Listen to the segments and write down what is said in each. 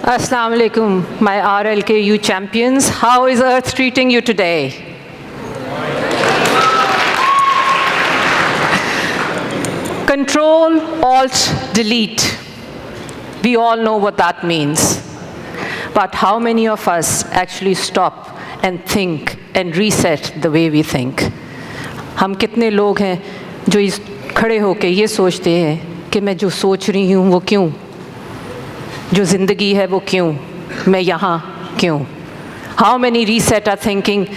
Assalamu alaikum, my RLKU champions. How is Earth treating you today? Control, Alt, Delete. We all know what that means. But how many of us actually stop and think and reset the way we think? हम कितने लोग हैं जो इस खड़े होके ये सोचते हैं कि मैं जो सोच रही हूँ वो क्यों? जो ज़िंदगी है वो क्यों? मैं यहाँ क्यों? How many reset our thinking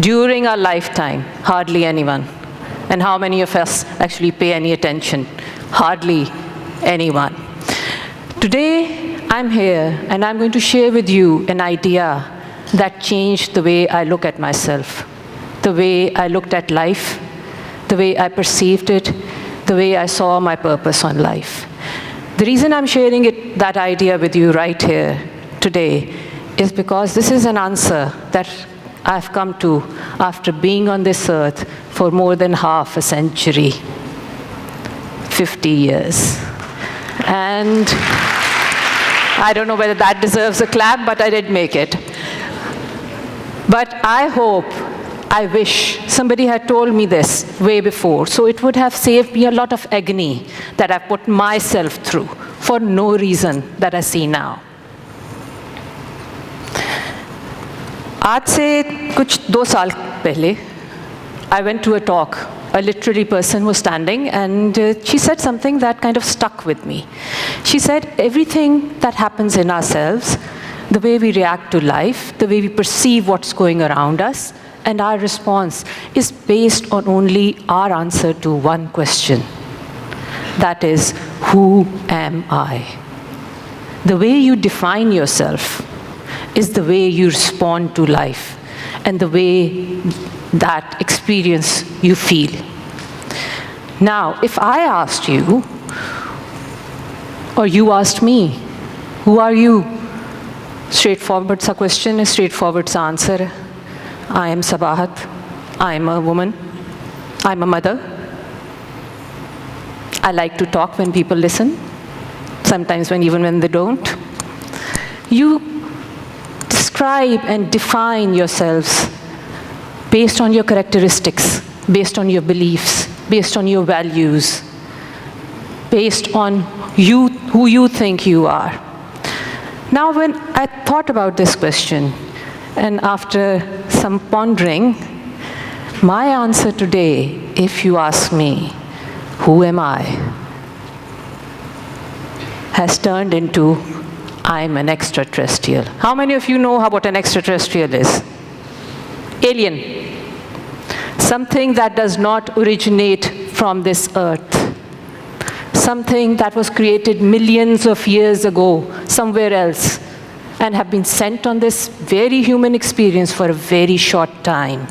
during our lifetime? Hardly anyone. And how many of us actually pay any attention? Hardly anyone. Today, I'm here and I'm going to share with you an idea that changed the way I look at myself, the way I looked at life, the way I perceived it, the way I saw my purpose on life. The reason I'm sharing that idea with you right here today is because this is an answer that I've come to after being on this earth for more than half a century, 50 years. And I don't know whether that deserves a clap, but I did make it. But I wish somebody had told me this way before, so it would have saved me a lot of agony that I've put myself through for no reason that I see now. आज से कुछ 2 साल पहले, I went to a talk. A literary person was standing, and she said something that kind of stuck with me. She said, everything that happens in ourselves, the way we react to life, the way we perceive what's going around us, and our response is based on only our answer to one question. That is, who am I? The way you define yourself is the way you respond to life and the way that experience you feel. Now, if I asked you, or you asked me, who are you? Straightforward sa question is straightforward sa answer. I am Sabahat. I am a woman. I'm a mother. I like to talk when people listen, sometimes even when they don't. You describe and define yourselves based on your characteristics, based on your beliefs, based on your values, based on who you think you are. Now, when I thought about this question, and after some pondering, my answer today, if you ask me, who am I, has turned into, I'm an extraterrestrial. How many of you know what an extraterrestrial is? Alien. Something that does not originate from this earth. Something that was created millions of years ago, somewhere else, and have been sent on this very human experience for a very short time.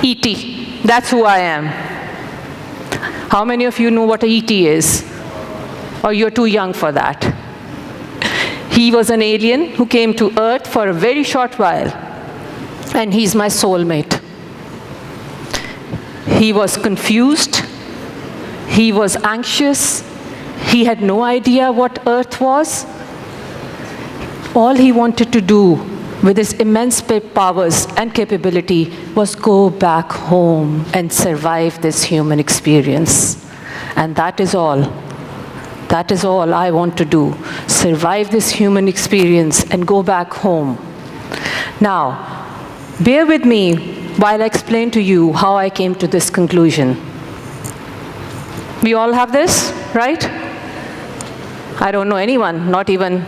E.T., that's who I am. How many of you know what a E.T. is? Or you're too young for that? He was an alien who came to Earth for a very short while, and he's my soulmate. He was confused, he was anxious, he had no idea what Earth was. All he wanted to do with his immense powers and capability was go back home and survive this human experience. And that is all. That is all I want to do. Survive this human experience and go back home. Now, bear with me while I explain to you how I came to this conclusion. We all have this, right? I don't know anyone, not even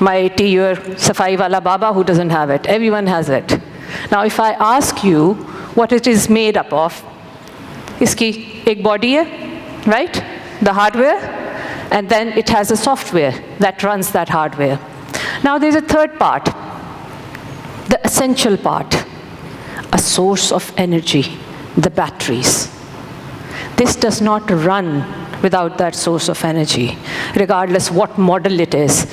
my 80-year Safai wala Baba who doesn't have it. Everyone has it. Now, if I ask you what it is made up of, iski ek body hai, right? The hardware, and then it has a software that runs that hardware. Now, there's a third part, the essential part, a source of energy, the batteries. This does not run without that source of energy, regardless what model it is,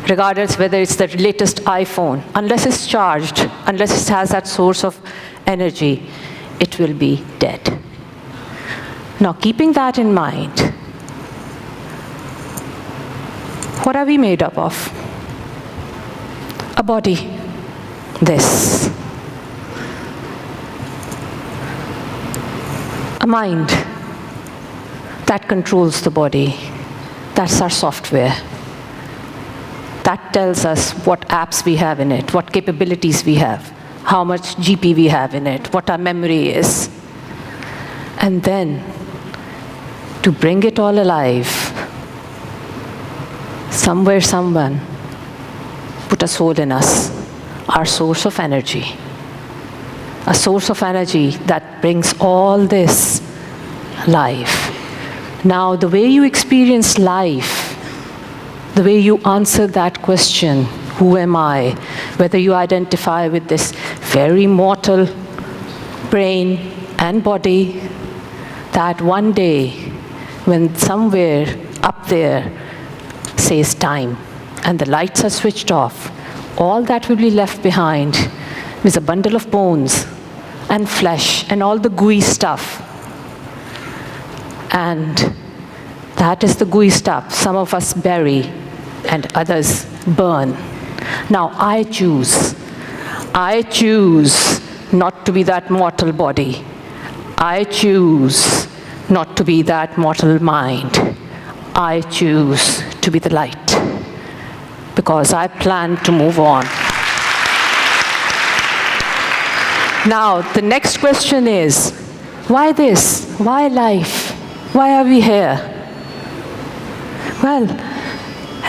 regardless whether it's the latest iPhone. Unless it's charged, unless it has that source of energy, it will be dead. Now, keeping that in mind, What are we made up of? A body, this. A mind that controls the body. That's our software. That tells us what apps we have in it, what capabilities we have, how much GP we have in it, what our memory is. And then, to bring it all alive, somewhere someone put a soul in us, our source of energy. A source of energy that brings all this life. Now, the way you experience life, the way you answer that question, who am I, whether you identify with this very mortal brain and body, that one day, when somewhere up there says time, and the lights are switched off, all that will be left behind is a bundle of bones and flesh and all the gooey stuff. And that is the gooey stuff some of us bury and others burn. Now I choose not to be that mortal body. I choose not to be that mortal mind. I choose to be the light, because I plan to move on. Now, the next question is, why this? Why life? Why are we here? Well,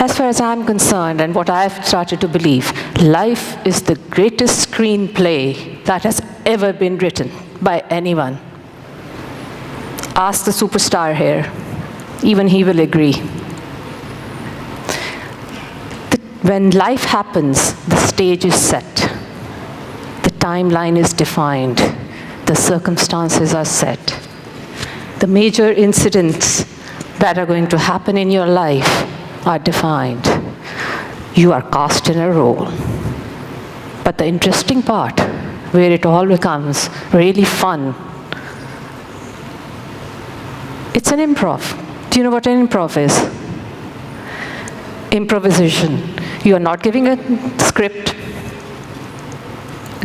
as far as I'm concerned, and what I've started to believe, life is the greatest screenplay that has ever been written by anyone. Ask the superstar here. Even he will agree. When life happens, the stage is set. The timeline is defined. The circumstances are set. The major incidents that are going to happen in your life are defined. You are cast in a role. But the interesting part, where it all becomes really fun, it's an improv. Do you know what an improv is? Improvisation. You are not giving a script.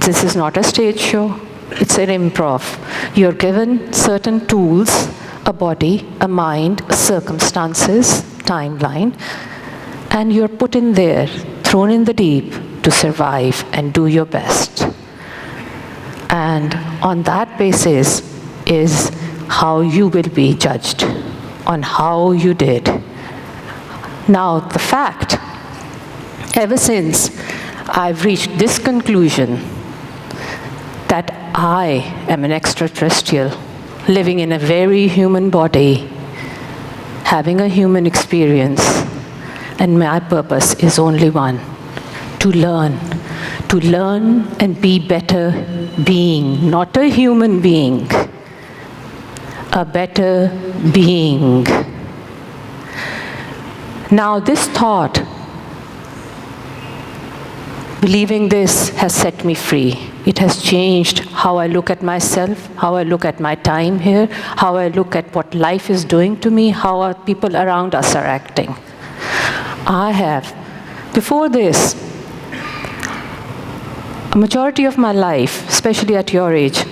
This is not a stage show. It's an improv. You're given certain tools, a body, a mind, circumstances, timeline, and you're put in there, thrown in the deep to survive and do your best. And on that basis is how you will be judged, on how you did. Now, the fact, ever since I've reached this conclusion that I am an extraterrestrial, living in a very human body, having a human experience, and my purpose is only one, to learn and be better being, not a human being, a better being. Now this thought, believing this, has set me free. It has changed how I look at myself, how I look at my time here, how I look at what life is doing to me, how our people around us are acting. I have, before this, a majority of my life, especially at your age,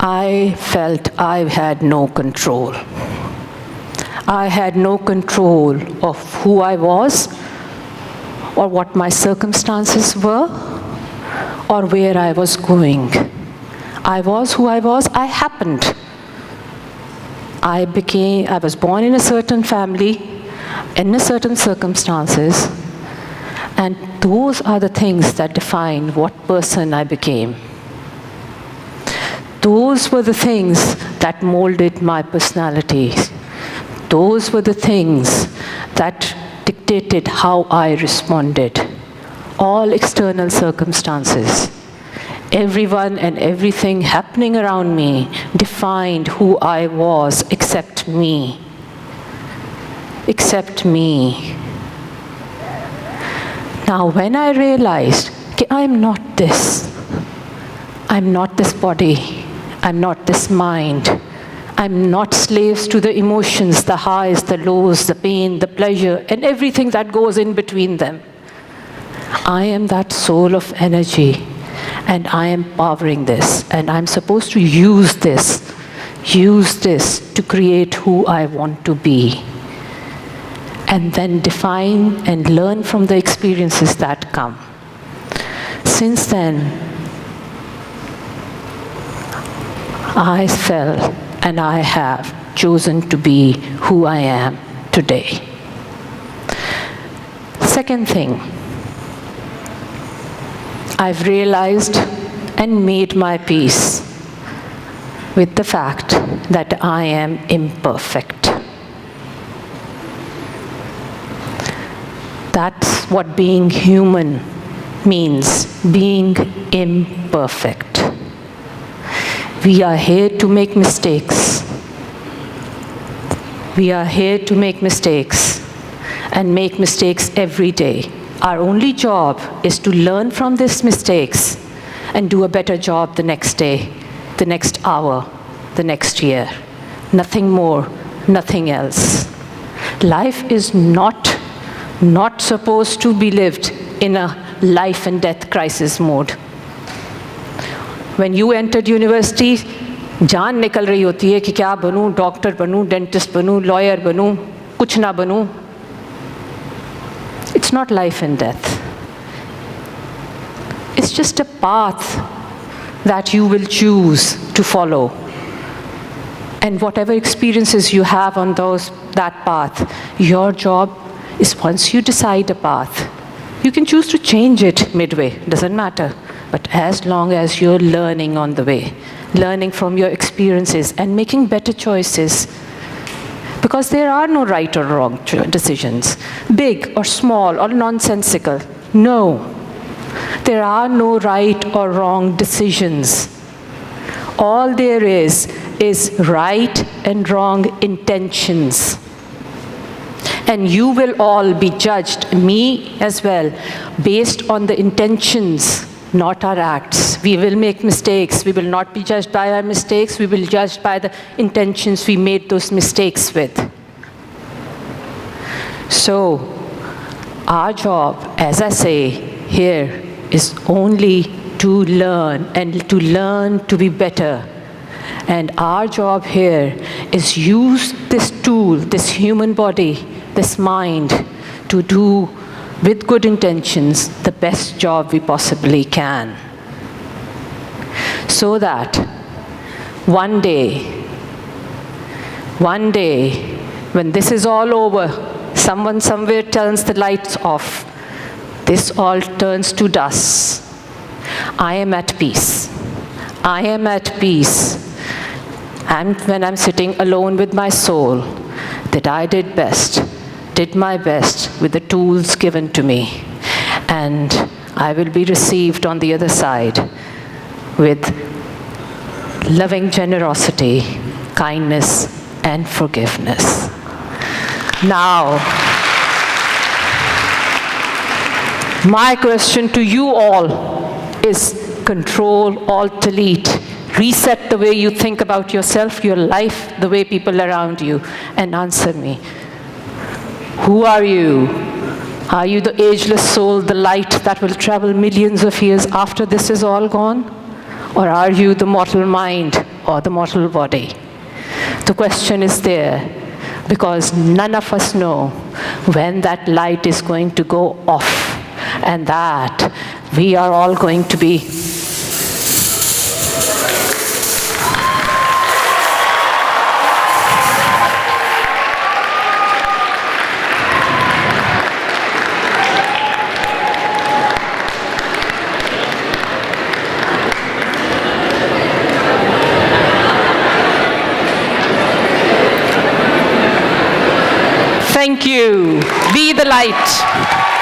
I felt I had no control. I had no control of who I was, or what my circumstances were, or where I was going. I was who I was. I happened. I was born in a certain family, in a certain circumstances, and those are the things that define what person I became. Those were the things that molded my personality. Those were the things that dictated how I responded. All external circumstances, everyone and everything happening around me defined who I was, except me. Except me. Now, when I realized, okay, I'm not this. I'm not this body. I'm not this mind. I'm not slaves to the emotions, the highs, the lows, the pain, the pleasure, and everything that goes in between them. I am that soul of energy, and I am powering this, and I'm supposed to use this to create who I want to be, and then define and learn from the experiences that come. Since then, I felt and I have chosen to be who I am today. Second thing, I've realized and made my peace with the fact that I am imperfect. That's what being human means, being imperfect. We are here to make mistakes. We are here to make mistakes and make mistakes every day. Our only job is to learn from these mistakes and do a better job the next day, the next hour, the next year. Nothing more, nothing else. Life is not supposed to be lived in a life and death crisis mode. When you entered university, जान निकल रही होती है कि क्या बनूं, doctor बनूं, dentist बनूं, lawyer बनूं, कुछ ना बनूं. It's not life and death. It's just a path that you will choose to follow. And whatever experiences you have on that path, your job is once you decide a path, you can choose to change it midway, doesn't matter. But as long as you're learning on the way, learning from your experiences and making better choices, because there are no right or wrong decisions, big or small or nonsensical. No, there are no right or wrong decisions. All there is right and wrong intentions. And you will all be judged, me as well, based on the intentions, not our acts. We will make mistakes. We will not be judged by our mistakes. We will be judged by the intentions we made those mistakes with. So, our job, as I say here, is only to learn and to learn to be better. And our job here is use this tool, this human body, this mind, to do with good intentions the best job we possibly can. So that one day, when this is all over, someone somewhere turns the lights off, this all turns to dust. I am at peace. I am at peace. And when I'm sitting alone with my soul, that I did my best with the tools given to me. And I will be received on the other side with loving generosity, kindness, and forgiveness. Now, my question to you all is Control, Alt, Delete. Reset the way you think about yourself, your life, the way people around you, and answer me. Who are you? Are you the ageless soul, the light that will travel millions of years after this is all gone? Or are you the mortal mind or the mortal body? The question is there because none of us know when that light is going to go off, and that we are all going to be Thank you. Be the light.